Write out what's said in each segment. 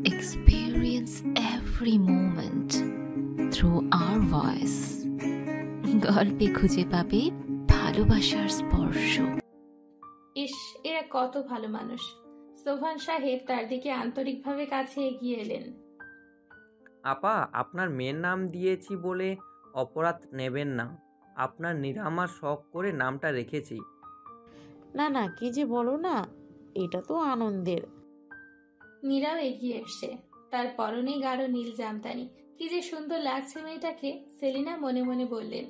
Experience every moment through our voice. গল্পে খুঁজে পাবে ভালোবাসার স্পর্শ। ইস, এরা কত ভালো মানুষ। সোহান সাহেব তার দিকে আন্তরিকভাবে কাছে এগিয়ে এলেন। আপা, আপনার মেয়ের নাম দিয়েছি বলে অপরাধ নেবেন না। আপনার নিরামা শখ করে নামটা রেখেছি। না না, কি যে বলো না, এটা তো আনন্দের। নীরাও এগিয়ে এসছে, তার পরনে গাঢ় নীল জামদানি। কি যে সুন্দর লাগছে মেয়েটাকে, সেলিনা মনে মনে বললেন।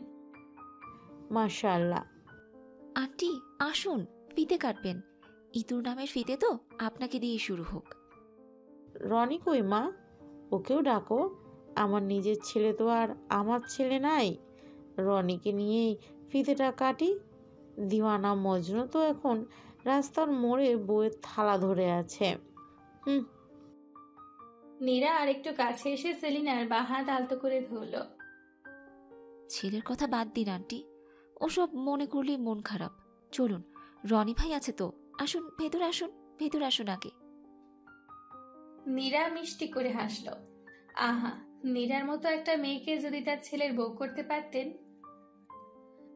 মাশাআল্লাহ। আন্টি আসুন, ফিতে কাটবেন। ইতুর নামের ফিতে তো আপনাকে দিয়ে শুরু হোক। রনি কই মা? ওকেও ডাকো। আমার নিজের ছেলে তো আর আমার ছেলে নাই। রনিকে নিয়েই ফিতেটা কাটি। দিওয়ানা মজনু তো এখন রাস্তার মোড়ে বইয়ের থালা ধরে আছে। নীরা আরেকটু কাছে এসে সেলিনার বাঁ হাত আলতো করে ধরল। ছেলের কথা বাদ দিন আন্টি, ওসব মনে করলেই মন খারাপ। চলুন, রনি ভাই আছে তো, আসুন ভেতরে আসুন, ভেতরে আসুন আগে। নীরা মিষ্টি করে হাসল। আহা, নীরার মতো একটা মেয়েকে যদি তার ছেলের বউ করতে পারতেন।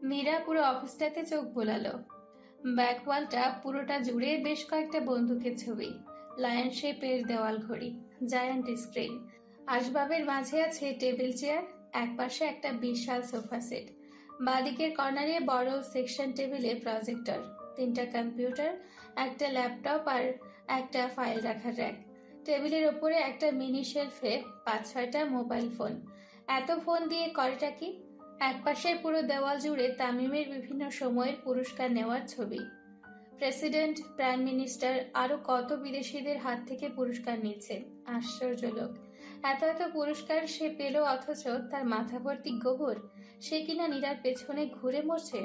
নীরা পুরো অফিসটাতে চোখ বোলালো। ব্যাকওয়ালটা পুরোটা জুড়ে বেশ কয়েকটা বন্দুকের ছবি, লায়ন শেপের দেওয়াল ঘড়ি, জায়ান্ট স্ক্রিন। আসবাবের মাঝে আছে টেবিল চেয়ার, একপাশে একটা বিশাল সোফা সেট, বাঁদিকের কর্নারে বড় সেকশন টেবিলে প্রজেক্টর, 3টা কম্পিউটার, একটা ল্যাপটপ আর একটা ফাইল রাখার র্যাক। টেবিলের ওপরে একটা মিনি শেলফে 5-6টা মোবাইল ফোন। এত ফোন দিয়ে করেটা কি? একপাশের পুরো দেওয়াল জুড়ে তামিমের বিভিন্ন সময়ের পুরস্কার নেওয়ার ছবি। প্রেসিডেন্ট, প্রাইম মিনিস্টার, আরো কত বিদেশিদের হাত থেকে পুরস্কার নিয়েছে। আশ্চর্য লোক, এত এত পুরস্কার সে পেল, অথচ তার মাথা ভর্তি গোবর। সে কিনা নীরার পেছনে ঘুরে মরছে।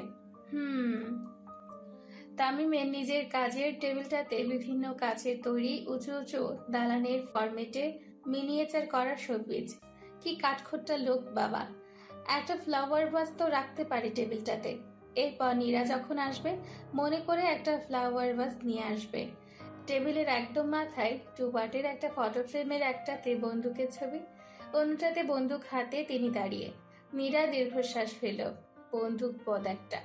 তামিমের নিজের কাজের টেবিলটাতে বিভিন্ন কাচের তৈরি উঁচু উঁচু দালানের ফরম্যাটে মিনিয়েচার করা শোপিস। কি কাঠখোট্টা লোক বাবা! একটা ফ্লাওয়ার ভাস তো রাখতে পারে টেবিলটাতে। এরপর নীরা যখন আসবে, মনে করে একটা ফ্লাওয়ার ভাস নিয়ে আসবে। টেবিলের একদম মাথায় 2 পার্টের একটা ফটো ফ্রেমের একটাতে বন্দুকের ছবি, অন্যটাতে বন্দুক হাতে তিনি দাঁড়িয়ে। নীরা দীর্ঘশ্বাস ফেল। বন্দুক পদ একটা।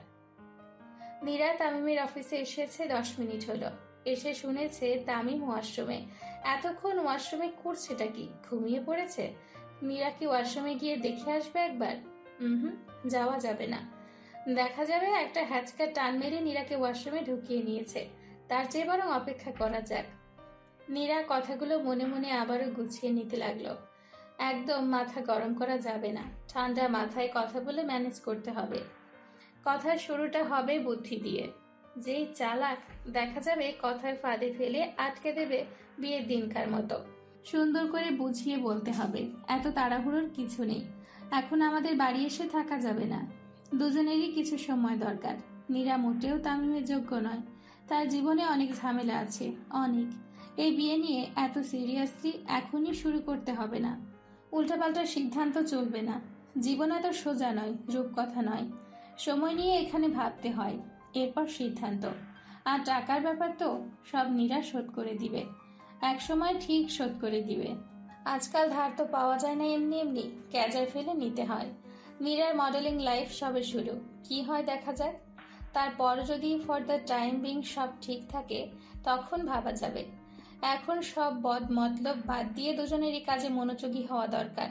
নীরা তামিমের অফিসে এসেছে 10 মিনিট হলো। এসে শুনেছে তামিম ওয়াশরুমে। এতক্ষণ ওয়াশরুমে করছেটা কি? ঘুমিয়ে পড়েছে? নীরা কি ওয়াশরুমে গিয়ে দেখে আসবে একবার? যাওয়া যাবে না। দেখা যাবে একটা হ্যাচকা টান মেরে নীরাকে ওয়াশরুমে ঢুকিয়ে নিয়েছে। তার চেয়ে বরং অপেক্ষা করা যাক। নীরা কথাগুলো মনে মনে আবারও গুছিয়ে নিতে লাগলো। একদম মাথা গরম করা যাবে না। ঠান্ডা মাথায় কথা বলে ম্যানেজ করতে হবে। কথার শুরুটা হবে বুদ্ধি দিয়ে। যেই চালাক, দেখা যাবে কথার ফাঁদে ফেলে আটকে দেবে বিয়ের দিনকার মতো। সুন্দর করে বুঝিয়ে বলতে হবে, এত তাড়াহুড়োর কিছু নেই। এখন আমাদের বাড়ি এসে থাকা যাবে না। দুজনেরই কিছু সময় দরকার। নীরা মোটেও তামিমের যোগ্য নয়। তার জীবনে অনেক ঝামেলা আছে, অনেক। এই বিয়ে নিয়ে এত সিরিয়াসলি এখনই শুরু করতে হবে না। উল্টাপাল্টা সিদ্ধান্ত চলবে না। জীবন এত সোজা নয়, রূপকথা নয়। সময় নিয়ে এখানে ভাবতে হয়, এরপর সিদ্ধান্ত। আর টাকার ব্যাপার তো সব নীরা শোধ করে দিবে। এক সময় ঠিক শোধ করে দিবে। আজকাল ধার তো পাওয়া যায় না এমনি এমনি, ক্যাজার ফেলে নিতে হয়। নীরার মডেলিং লাইফ সবে শুরু, কি হয় দেখা যাক। তারপর যদি ফর দ্য টাইম বিং সব ঠিক থাকে, তখন ভাবা যাবে। এখন সব বদ মতলব বাদ দিয়ে দুজনেরই কাজে মনোযোগী হওয়া দরকার।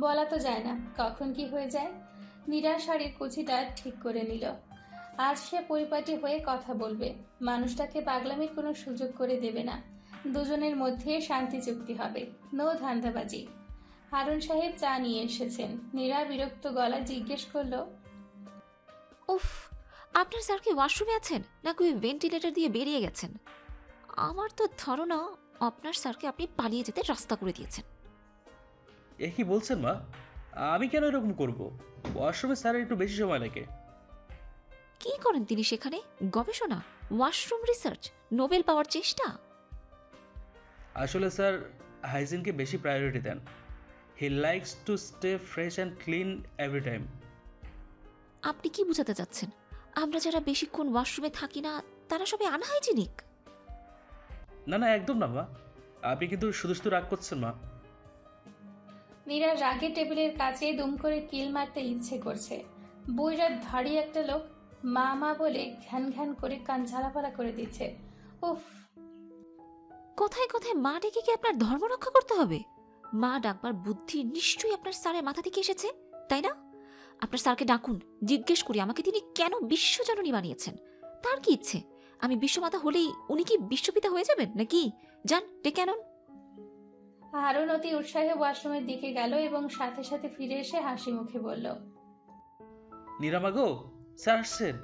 বলা তো যায় না কখন কি হয়ে যায়। নীরা শাড়ির কুচিটা ঠিক করে নিল। আজ সে পরিপাটি হয়ে কথা বলবে। মানুষটাকে পাগলামির কোনো সুযোগ করে দেবে না। দুজনের মধ্যে শান্তি চুক্তি হবে, নো ধান্দাবাজি। হারুন সাহেব চা নিয়ে এসেছেন। নীরা বিরক্ত গলায় জিজ্ঞেস করলো, উফ, আপনার স্যার কি ওয়াশরুমে আছেন নাকি ওই ভেন্টিলেটর দিয়ে বেরিয়ে গেছেন? আমার তো ধারণা আপনার স্যারকে আপনি পালিয়ে যেতে রাস্তা করে দিয়েছেন। এ কি বলছেন মা? আমি কেন এরকম করব? ওয়াশরুমে স্যারের একটু বেশি সময় লাগে। কি করেন তিনি সেখানে? গবেষণা, ওয়াশরুম রিসার্চ, নোবেল পাওয়ার চেষ্টা? আসলে স্যার হাইজিনকে বেশি প্রায়োরিটি দেন। He likes to stay fresh and clean every time. আপনি কি বোঝাতে চাচ্ছেন? আমরা যারা বেশিক্ষণ ওয়াশরুমে থাকি না, তারা সবাই আনহাইজিনিক? না না, একদম না মা। আপনি কিন্তু শুধু শুধু রাগ করছেন মা। নীরার রাগে টেবিলের কাছে দুম করে কিল মারতে ইচ্ছে করছে। বইরাত ধাড়ি একটা লোক মা মা বলে ঘ্যান ঘ্যান করে কান ঝালাপালা করে দিচ্ছে। উফ, কোথায় কোথায় মা ডেকে কি আপনার ধর্ম রক্ষা করতে হবে? মা ডাকবার বুদ্ধি নিশ্চয়ই আপনার স্যারের মাথা থেকে এসেছে, তাই না? আপনার স্যারকে ডাকুন, জিজ্ঞেস করি আমাকে তিনি কেন বিশ্বজননী বানিয়েছেন। তার কি ইচ্ছে? আমি বিশ্বমাতা হলেই উনি কি বিশ্বপিতা হয়ে যাবেন নাকি? যান, ডেকে আনুন। হারুন অতি উৎসাহে ওয়াশরুমের দিকে গেল এবং সাথে সাথে ফিরে এসে হাসি মুখে বলল, নীরামা গো, স্যার আসছেন,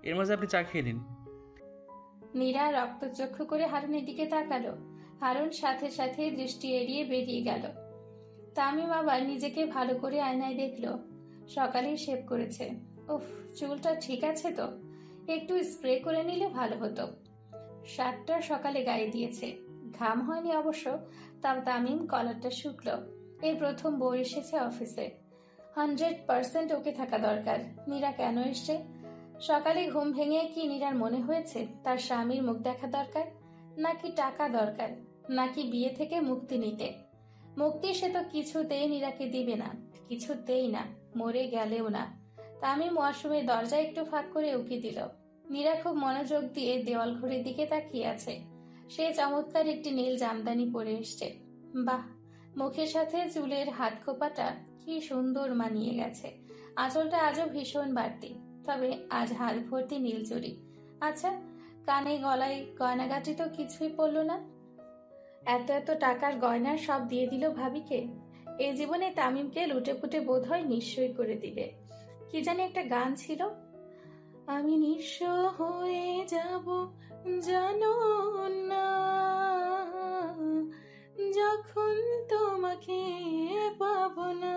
এর মাঝে আপনি চা খেয়ে নিন। নীরা রক্তচক্ষু করে হারুনের দিকে তাকালো। হারুন সাথে সাথে দৃষ্টি এড়িয়ে বেরিয়ে গেল। তামিম আবার নিজেকে ভালো করে আয়নায় দেখলো। সকালেই শেভ করেছে। উফ, চুলটা ঠিক আছে তো? একটু স্প্রে করে নিলে ভালো হতো। শার্টটা সকালে গায়ে দিয়েছে, ঘাম হয়নি অবশ্য, তাও তামিম কলারটা শুকলো। এই প্রথম বউ এসেছে অফিসে, 100% ওকে থাকা দরকার। নীরা কেন এসছে? সকালে ঘুম ভেঙে কি নীরার মনে হয়েছে তার স্বামীর মুখ দেখা দরকার, নাকি টাকা দরকার, নাকি বিয়ে থেকে মুক্তি নিতে? মুক্তি সে তো কিছুতেই নীরাকে দিবে না, কিছুতেই না, মরে গেলেও না। তামিম ওয়াশরুমের দরজা একটু ফাঁক করে উকি দিল। নীরা খুব মনোযোগ দিয়ে দেওয়াল ঘড়ির দিকে তাকিয়ে আছে। সে চমৎকার একটি নীল জামদানি পরে এসছে। বাহ, মুখের সাথে চুলের হাত খোপাটা কি সুন্দর মানিয়ে গেছে। আঁচলটা আজও ভীষণ বাড়তি, তবে আজ হাত ভর্তি নীল চুড়ি। আচ্ছা, কানে গলায় গয়নাগাটি তো কিছুই পড়লো না। এত এত টাকার গয়না সব দিয়ে দিল ভাবিকে। এই জীবনে তামিমকে লুটে পুটে বোধ হয় নিঃস্বই করে দিবে। কি জানি একটা গান ছিল, আমি নিঃস্ব হয়ে যাব জানো না, যখন তোমাকে পাবো না।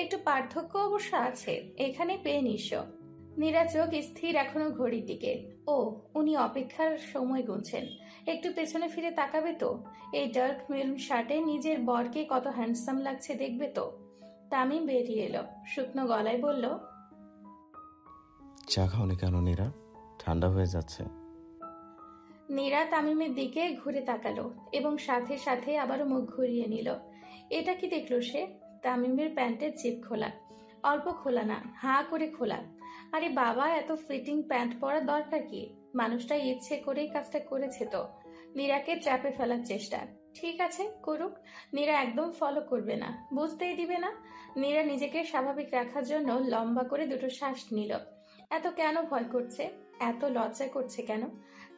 একটু পার্থক্য অবশ্য আছে, এখানে পেয়ে নিঃস্ব। নীরা চোখ স্থির এখনো ঘড়ির দিকে। ও, উনি অপেক্ষার সময় গুনছেন। একটু পেছনে ফিরে তাকাবে তো, এই ডার্ক মেরুন শার্টে নিজের বরকে কত হ্যান্ডসাম লাগছে দেখবে তো। তামিম বেরিয়ে এলো, শুকনো গলায় বলল, চা খাওনি কেন নীরা? ঠান্ডা হয়ে যাচ্ছে। নীরা তামিমের দিকে ঘুরে তাকালো এবং সাথে সাথে আবারও মুখ ঘুরিয়ে নিল। এটা কি দেখলো সে? তামিমের প্যান্টের জিপ খোলা, অল্প খোলা না, হাঁ করে খোলা। আরে বাবা, এত ফিটিং প্যান্ট পরার দরকার কি? মানুষটা ইচ্ছে করেই কাজটা করেছে তো। নীরাকে চাপে ফেলার চেষ্টা। ঠিক আছে, করুক। নীরা একদম ফলো করবে না, বুঝতেই দিবে না। নীরা নিজেকে স্বাভাবিক রাখার জন্য লম্বা করে দুটো শ্বাস নিল। এত কেন ভয় করছে, এত লজ্জা করছে কেন?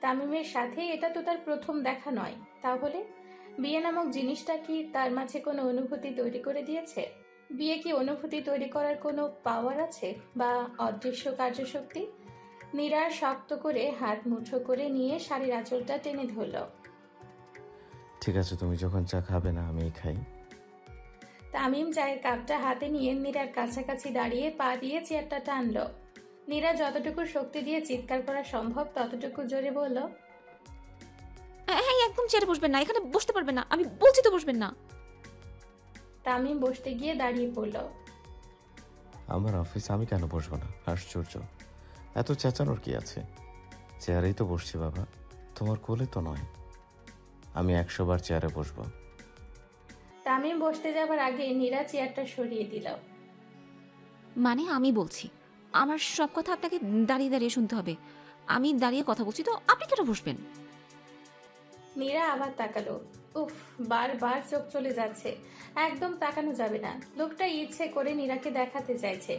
তামিমের সাথে এটা তো তার প্রথম দেখা নয়। তাহলে বিয়ে নামক জিনিসটা কি তার মাঝে কোনো অনুভূতি তৈরি করে দিয়েছে? বিয়ে কি অনুভূতি তৈরি করার কোনো পাওয়ার আছে, বা অদৃশ্য কার্যশক্তি? নীরার শক্ত করে হাত মুঠো করে নিয়ে শাড়ির আঁচলটা টেনে ধরল। ঠিক আছে, তুমি যখন চা খাবে না আমি খাই। তামিম চায়ের কাপটা হাতে নিয়ে নীরার কাছাকাছি দাঁড়িয়ে পা দিয়ে চেয়ারটা টানল। নীরা যতটুকু শক্তি দিয়ে চিৎকার করা সম্ভব ততটুকু জোরে বলল, হ্যাঁ, একদম চেয়ারে বসবেন না, এখানে বসতে পারবেন না, আমি বলছি তো বসবেন না। তামিম বসতে গিয়ে দাঁড়িয়ে পড়ল। আমার অফিস, আমি কেন বসবো না? আশ্চর্য, এত চেঁচানোর কি আছে? চেয়ারেই তো বসছি বাবা, তোমার কোলে তো নয়। আমি 100 বার চেয়ারে বসবো। তামিম বসতে যাবার আগে নীরা চেয়ারটা সরিয়ে দিল। মানে আমি বলছি, আমার সব কথা আপনাকে দাঁড়িয়ে দাঁড়িয়ে শুনতে হবে। আমি দাঁড়িয়ে কথা বলছি তো আপনি কেন বসবেন? নীরা আবার তাকালো। উফ, বারবার চোখ চলে যাচ্ছে। একদম তাকানো যাবে না। লোকটা ইচ্ছে করে নীরাকে দেখাতে চাইছে,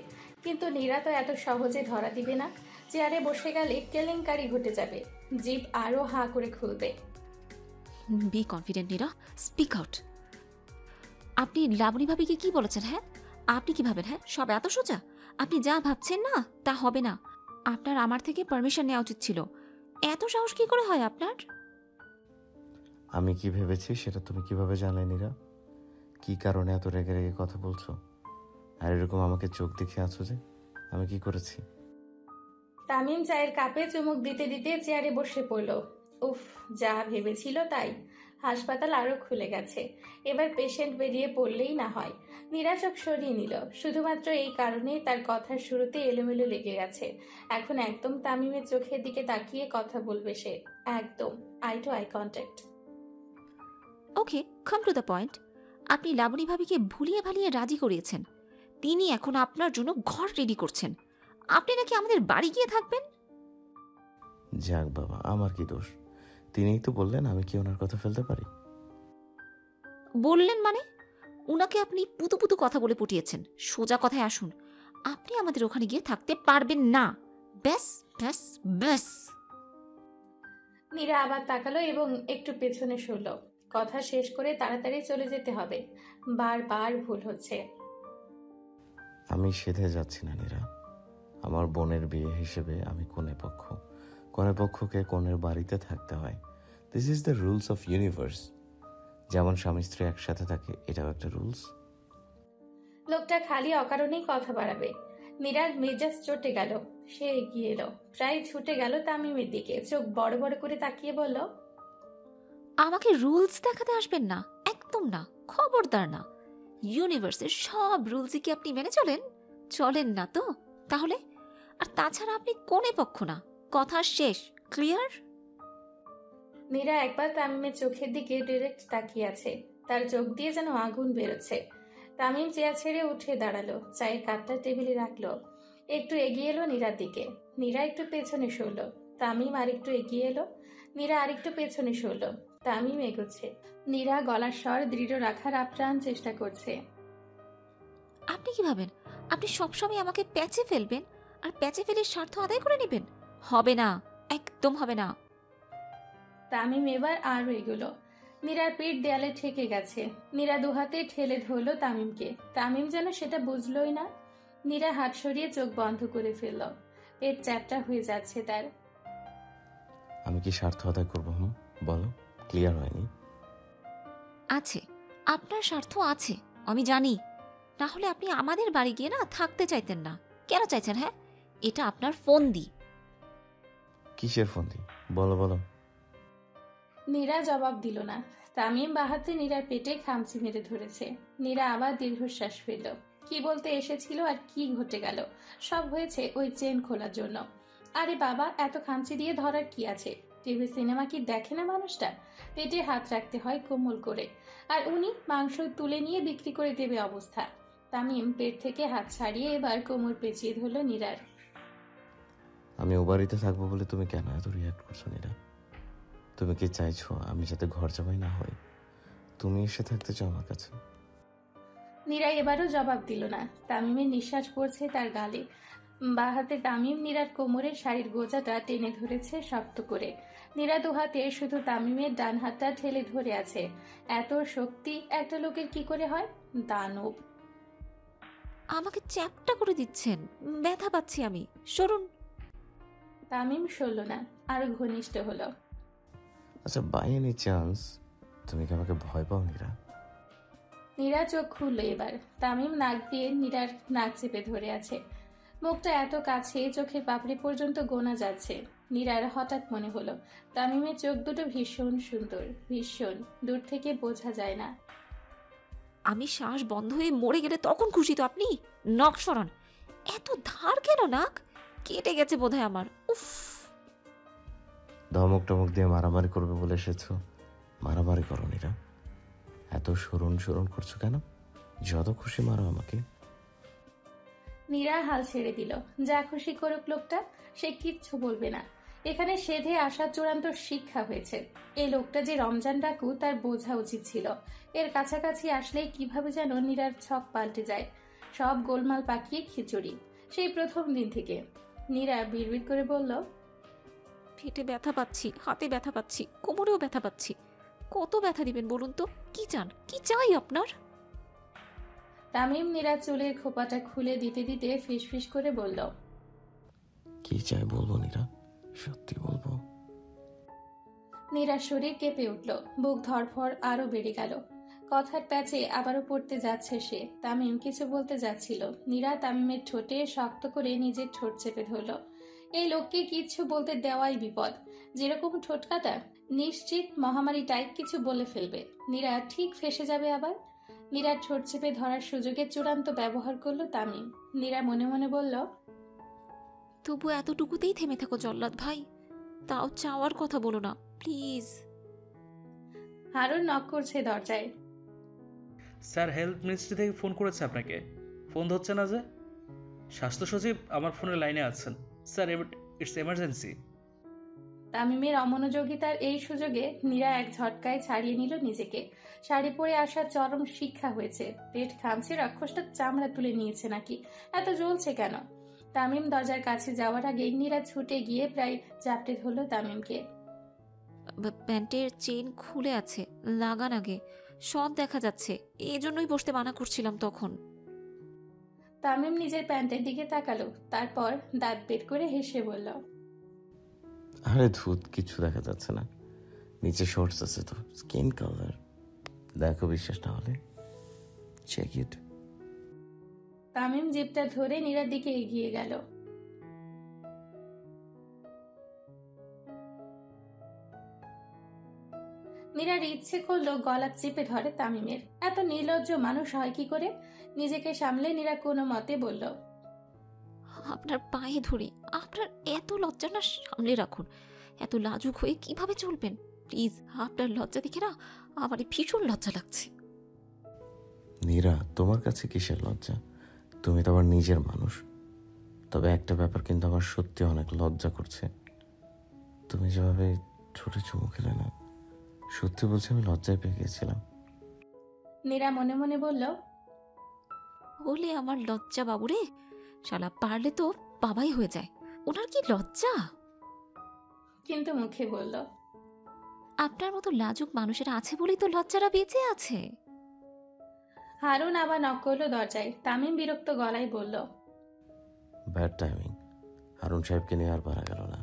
কিন্তু নীরা তো এত সহজে ধরা দিবে না। চেয়ারে বসে গেলে কেলেঙ্কারি ঘটে যাবে, জিভ আরো হাঁ করে খুলবে। Be confident Neera, speak out. আপনি লাবণী ভাবিকে কি বলেছেন? হ্যাঁ, আপনি কি ভাবেন? হ্যাঁ, সব এত সোজা? আপনি যা ভাবছেন না তা হবে না। আপনার আমার থেকে পারমিশন নেওয়া উচিত ছিল। এত সাহস কি করে হয় আপনার? আমি কি ভেবেছি সেটা তুমি কিভাবে জানলে নীরা? কি কারণে এত রেগে রেগে কথা বলছো? আর এরকম আমাকে চোখ দেখে আছো যে? আমি কি করেছি? তামিম চায়ের কাপে চুমুক দিতে দিতে চেয়ারে বসে পড়ল। উফ, যা ভেবেছিল তাই। হাসপাতাল আরো খুলে গেছে, এবার পেশেন্ট বেরিয়ে পড়লেই না হয়। নীরা চোখ সরিয়ে নিল। শুধুমাত্র এই কারণেই তার কথার শুরুতে এলোমেলো লেগে গেছে। এখন একদম তামিমের চোখের দিকে তাকিয়ে কথা বলবে সে, একদম eye to eye contact. Okay, come to the point. আপনি লাবণী ভাবিকে ভুলিয়ে ভালিয়ে রাজি করিয়েছেন। তিনি এখন আপনার জন্য ঘর রেডি করছেন। আপনি নাকি আমাদের বাড়ি গিয়ে থাকবেন। যাক বাবা, আমার কি দোষ? তিনিই তো বললেন, আমি কি ওনার কথা ফেলতে পারি? বললেন মানে? উনাকে আপনি পুতু পুতু কথা বলে পটিয়েছেন। সোজা কথায় আসুন, আপনি আমাদের ওখানে গিয়ে থাকতে পারবেন না। ব্যাস ব্যাস ব্যাস। নীরা আবার তাকালো এবং একটু পেছনে সরল। কথা শেষ করে তাড়াতাড়ি চলে যেতে হবে। বারবার ভুল হচ্ছে। আমি সেধে যাচ্ছি না নীরা। আমার বোনের বিয়ে হিসেবে আমি কনে পক্ষ। কনে পক্ষকে কনের বাড়িতে থাকতে হয়। This is the rules of universe. যেমন স্বামী স্ত্রী একসাথে থাকে, এটাও একটা রুলস। লোকটা খালি অকারণেই কথা বাড়াবে। নীরার মেজাজ চটে গেল। সে এগিয়ে এলো, প্রায় ছুটে গেল তামিমের দিকে। চোখ বড় বড় করে তাকিয়ে বলল, আমাকে রুলস দেখাতে আসবেন না, একদম না, খবরদার না। ইউনিভার্সের সব রুলসই কি আপনি মেনে চলেন? চলেন না তো তাহলে? আর তাছাড়া আপনি কোনে পক্ষ না, কথা শেষ। ক্লিয়ার? নীরা একবার তামিমের চোখের দিকে ডিরেক্ট তাকিয়ে আছে। তার চোখ দিয়ে যেন আগুন বেরোচ্ছে। তামিম চেয়ার ছেড়ে উঠে দাঁড়ালো, চায়ের কাপটা টেবিলে রাখলো। একটু এগিয়ে এলো নীরার দিকে। নীরা একটু পেছনে সরলো। তামিম আরেকটু এগিয়ে এলো। নীরা আরেকটু পেছনে সরলো। তামিম এগোচ্ছে। নীরা গলার স্বর দৃঢ় রাখার আপ্রাণ চেষ্টা করছে। আপনি কি ভাবেন আপনি সবসময় আমাকে প্যাচে ফেলবেন আর প্যাচে ফেলে স্বার্থ আদায় করে নেবেন? হবে না, একদম হবে না। তামিম এবার আরো এগোলো। নীরার পিঠ দেয়ালে ঠেকে গেছে। নীরা দুহাতে ঠেলে ধরলো তামিমকে। তামিম যেন সেটা বুঝলোই না। নীরা হাত সরিয়ে চোখ বন্ধ করে ফেলল। পেট চ্যাপটা হয়ে যাচ্ছে তার। আমি কি স্বার্থ আদায় করবো? বলো, ক্লিয়ার হয়নি? আছে, আপনার স্বার্থ আছে, আমি জানি। না হলে আপনি আমাদের বাড়ি গিয়ে না থাকতে চাইতেন না। কেন চাইছেন? হ্যাঁ, এটা আপনার ফোন দি। কিসের ফোন দি? বলো বলো। নীরা জবাব দিল না। তামিম বাহাতে নীরার পেটে খামচি মেরে ধরেছে। নীরা আবার দীর্ঘশ্বাস ফেলল। কি বলতে এসেছিল আর কি ঘটে গেল? সব হয়েছে ওই চেন খোলার জন্য। আরে বাবা, এত খামচি দিয়ে ধরার কি আছে? টিভি সিনেমা কি দেখে না মানুষটা? পেটে হাত রাখতে হয় কোমল করে, আর উনি মাংস তুলে নিয়ে বিক্রি করে দেবে অবস্থা। তামিম পেট থেকে হাত ছাড়িয়ে এবার কোমর পেঁচিয়ে ধরল নীরার। আমি ও বাড়িতে থাকবো বলে তুমি কেন এত রিয়াক্ট করছো নীরা? তুমি কি চাইছো আমি যাতে ঘর জামাই না হই? তুমি এসে থাকতে চাও আমার কাছে? নীরা এবারও জবাব দিল না। তামিমের নিঃশ্বাস পড়ছে তার গালে। বা হাতে তামিম নীরার কোমরের শাড়ির গোজাটা টেনে ধরেছে শক্ত করে। নীরা দু হাতে শুধু তামিমের ডান হাতটা ঠেলে ধরে আছে। এত শক্তি একটা লোকের কি করে হয়? দানব। আমাকে চ্যাপটা করে দিচ্ছেন, ব্যথা পাচ্ছি আমি, সরুন। তামিম সরল না, আরো ঘনিষ্ঠ হলো। আচ্ছা, বাই এনি চান্স তুমি কি আমাকে ভয় পাও নীরা? নীরা চোখ খুলল এবার। তামিম নাক দিয়ে নীরার নাক চেপে ধরে আছে। মুখটা এত কাছে, চোখের পাপড়ি পর্যন্ত গোনা যাচ্ছে। নীরার হঠাৎ মনে হলো তামিমের চোখ দুটো ভীষণ সুন্দর, ভীষণ। দূর থেকে বোঝা যায় না। আমি শ্বাস বন্ধ হয়ে মরে গেলে তখন খুশি তো আপনি? নখ সরান। এত ধার কেন নাক? কেটে গেছে বোধহয় আমার। উফ। ধমক টমক দিয়ে মারামারি করবে বলে এসেছো, মারামারি করো নীরা। এত সরুন সরুন করছো কেন? যত খুশি মারো আমাকে। নীরা হাল ছেড়ে দিল। যা খুশি করুক লোকটা, সে কিচ্ছু বলবে না। এখানে সেধে আসার চূড়ান্ত শিক্ষা হয়েছে। এই লোকটা যে রমজান ডাকু তার বোঝা উচিত ছিল। এর কাছাকাছি আসলেই কিভাবে যেন নীরার ছক পাল্টে যায়। সব গোলমাল পাকিয়ে খিচুড়ি। সেই প্রথম দিন থেকে। নীরা বিড়বিড় করে বলল, পেটে ব্যথা পাচ্ছি, হাতে ব্যথা পাচ্ছি, কোমরেও ব্যথা পাচ্ছি। কত ব্যথা দিবেন বলুন তো? কি চান, কি চাই আপনার? তামিম নীরার চুলের খোপাটা খুলে দিতে দিতে ফিসফিস করে বলল, কি চাই বলবো নীরা, সত্যি বলবো। নীরার শরীর কেঁপে উঠল। বুক ধরফর আরো বেড়ে গেল। কথার প্যাচে আবারও পড়তে যাচ্ছে সে। তামিম কিছু বলতে যাচ্ছিল। নীরা তামিমের ঠোঁটে শক্ত করে নিজের ঠোঁট চেপে ধরল। এই লোককে কিচ্ছু বলতে দেওয়াই বিপদ। যেরকম ঠোঁটকাটা, নিশ্চিত মহামারী টাইপ কিছু বলে ফেলবে। নীরা ঠিক ফেসে যাবে আবার। নীরার ঠোঁট চেপে ধরার সুযোগে চূড়ান্ত ব্যবহার করলো তামিম। নীরা মনে মনে বলল, তবু এতটুকুতেই থেমে থাকো জল্লাদ ভাই, তাও চাওয়ার কথা বলো না প্লিজ। হারুন নক করছে দরজায়। স্যার হেলথ মিনিস্ট্রি থেকে ফোন করেছে আপনাকে, ফোন ধরছে না যে। স্বাস্থ্য সচিব আমার ফোনের লাইনে আছেন স্যার, ইটস এমার্জেন্সি। তামিমের অমনোযোগিতার এই সুযোগে নীরা এক ঝটকায় ছাড়িয়ে নিল নিজেকে। শাড়ি পরে আসার চরম শিক্ষা হয়েছে। পেট খামছে, রাক্ষসটা চামড়া তুলে নিয়েছে নাকি, এত জ্বলছে কেন? তামিম দরজার কাছে যাওয়ার আগে নীরা ছুটে গিয়ে প্রায় চাপটে ধরল তামিমকে। প্যান্টের চেন খুলে আছে, লাগান আগে, সব দেখা যাচ্ছে, এই জন্যই বসতে মানা করছিলাম তখন। তামিম নিজের প্যান্টের দিকে তাকালো, তারপর দাঁত বের করে হেসে বলল, আরে ধুত, কিছু দেখা যাচ্ছে না, নিচে শর্টস আছে তো, স্কিন কালার। দেখো, বিশ্বাস না হলে চেক ইট। তামিম জিপটা ধরে নীরার দিকে এগিয়ে গেল। নীরার ইচ্ছে করলো গলা চেপে ধরে তামিমের। এত নির্লজ্জ মানুষ হয় কি করে? নিজেকে সামলে নীরা কোনো মতে বলল, আপনার পায়ে ধরি, আপনার এত লজ্জা না সামলে রাখুন, এত লাজুক হয়ে কিভাবে চলবেন প্লিজ। আপনার লজ্জা দেখে না আমার ভীষণ লজ্জা লাগছে। নীরা, তোমার কাছে কিসের লজ্জা? তুমি তো আমার নিজের মানুষ। তবে একটা ব্যাপার কিন্তু আমার সত্যি অনেক লজ্জা করছে। তুমি যেভাবে ছোট চুমু খেলে না, সত্যি বলছি আমি লজ্জায় পেয়ে গিয়েছিলাম। নীরা মনে মনে বলল, বলে আমার লজ্জা বাবুরে, শালা পারলে তো বাবাই হয়ে যায়, ওনার কি লজ্জা। কিন্তু মুখে বলল, আপনার মতো লাজুক মানুষেরা আছে বলেই তো লজ্জারা বেঁচে আছে। হারুন আবার নক করলো দরজায়। তামিম বিরক্ত গলায় বলল, ব্যাড টাইমিং, হারুন সাহেবকে নিয়ে আর পারা গেল না।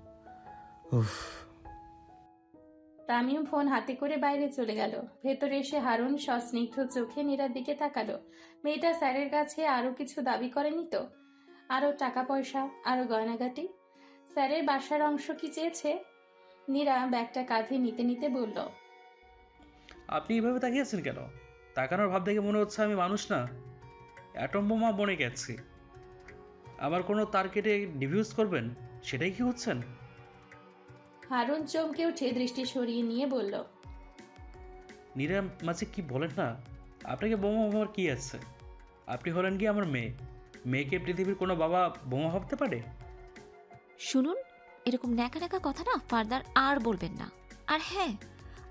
উফ। তামিম ফোন হাতে করে বাইরে চলে গেল। ভেতরে এসে হারুন সস্নিগ্ধ চোখে নীরার দিকে তাকালো। মেয়েটা স্যারের কাছে আরো কিছু দাবি করেনি তো? আরো টাকা পয়সা, আরো গয়নাগাটি? স্যারের বাসার অংশ কি চেয়েছে? নীরা ব্যাগটা কাঁধে নিতে নিতে বলল, আপনি এভাবে তাকিয়েছেন কেন? তাকানোর ভাব দেখে মনে হচ্ছে আমি মানুষ না, অ্যাটম বোমা বনে গেছি। আমার কোনো তার কেটে ডিফিউজ করবেন, সেটাই কি হচ্ছেন? হারুন চমকে উঠে দৃষ্টি সরিয়ে নিয়ে বলল, নীরা মাঝে কি বলেন না, আপনাকে বোমা ভাবার কি আছে? আপনি হলেন কি আমার মেয়ে? মেয়েকে পৃথিবীর কোনো বাবা বোমা ভাবতে পারে? শুনুন, এরকম ন্যাকা ন্যাকা কথা না ফার্দার আর বলবেন না। আর হ্যাঁ,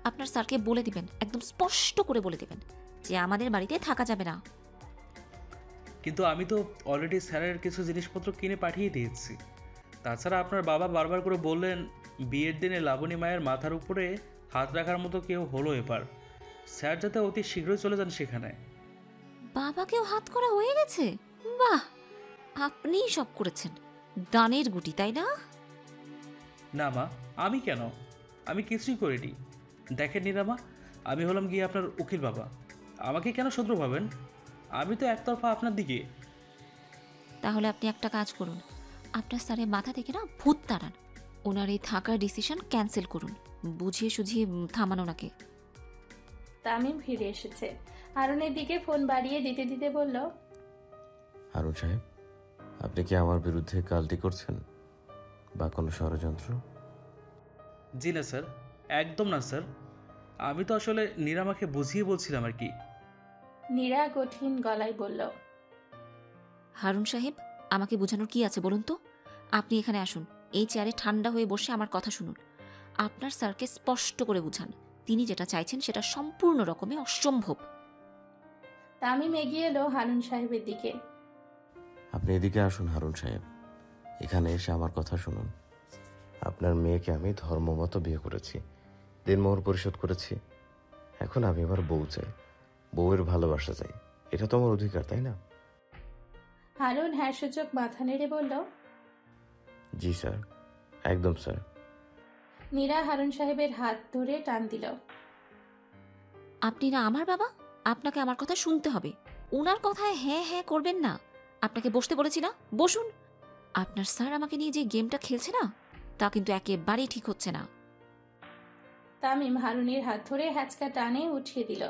আপনার স্যারকে বলে দিবেন, একদম স্পষ্ট করে বলে দিবেন যে আমাদের বাড়িতে থাকা যাবে না। কিন্তু আমি তো অলরেডি স্যারের কিছু জিনিসপত্র কিনে পাঠিয়ে দিয়েছি। তাছাড়া আপনার বাবা বারবার করে বললেন বিয়ের দিনে লাবণী মায়ের মাথার উপরে হাত রাখার মতো কেউ হলো এবার। স্যার যাতে অতি শীঘ্রই চলে যান সেখানে। বাবাকেও হাত করা হয়ে গেছে? বাহ, আপনিই সব করেছেন, দানের গুটি, তাই না? না মা, আমি কেন? আমি কিছুই করিনি। দেখেন নিরামা, আমি হলাম গিয়ে আপনার উকিল বাবা। আমাকে কেন শত্রু ভাবেন? আমি তো একতরফা আপনার দিকে। তাহলে আপনি একটা কাজ করুন, আপনার স্যারের মাথা থেকে না ভূত তাড়ান, ওনার এই থাকার ডিসিশন ক্যান্সেল করুন, বুঝিয়ে সুঝিয়ে থামান ওনাকে। তামিম ফিরে এসেছে। হারুনের দিকে ফোন বাড়িয়ে দিতে দিতে বলল, হারুন সাহেব, আপনি কি আমার বিরুদ্ধে গালটি করছেন বা কোনো ষড়যন্ত্র? জি না স্যার, একদম না স্যার। আমি তো আসলে নিরামাকে বুঝিয়ে বলছিলাম আর কি। নীরা কঠিন গলায় বলল, হারুন সাহেব, আমাকে বোঝানোর কি আছে বলুন তো? আপনি এখানে আসুন, এই চেয়ারে ঠান্ডা হয়ে বসে আমার কথা শুনুন। আপনার স্যারকে স্পষ্ট করে বুঝান তিনি যেটা চাইছেন সেটা সম্পূর্ণ রকমে অসম্ভব। তামিম এগিয়ে এলো হারুন সাহেবের দিকে। আপনি এদিকে আসুন হারুন সাহেব, এখানে এসে আমার কথা শুনুন। আপনার মেয়েকে আমি ধর্মমতো বিয়ে করেছি, দিনমোহর পরিশোধ করেছি। এখন আমি আমার বউ চাই, বউয়ের ভালোবাসা চাই। এটা তো আমার অধিকার, তাই না? হারুন হ্যাঁ সূচক মাথা নেড়ে বলল, জি স্যার, একদম স্যার। নীরা হারুন সাহেবের হাত ধরে টান দিল। আপনি না আমার বাবা, আপনাকে আমার কথা শুনতে হবে, ওনার কথায় হ্যাঁ হ্যাঁ করবেন না। আপনাকে বসতে বলেছি না, বসুন। আপনার স্যার আমাকে নিয়ে যে গেমটা খেলছে না, তা কিন্তু একেবারেই ঠিক হচ্ছে না। তামিম হারুনের হাত ধরে হ্যাচকা টানে উঠিয়ে দিল।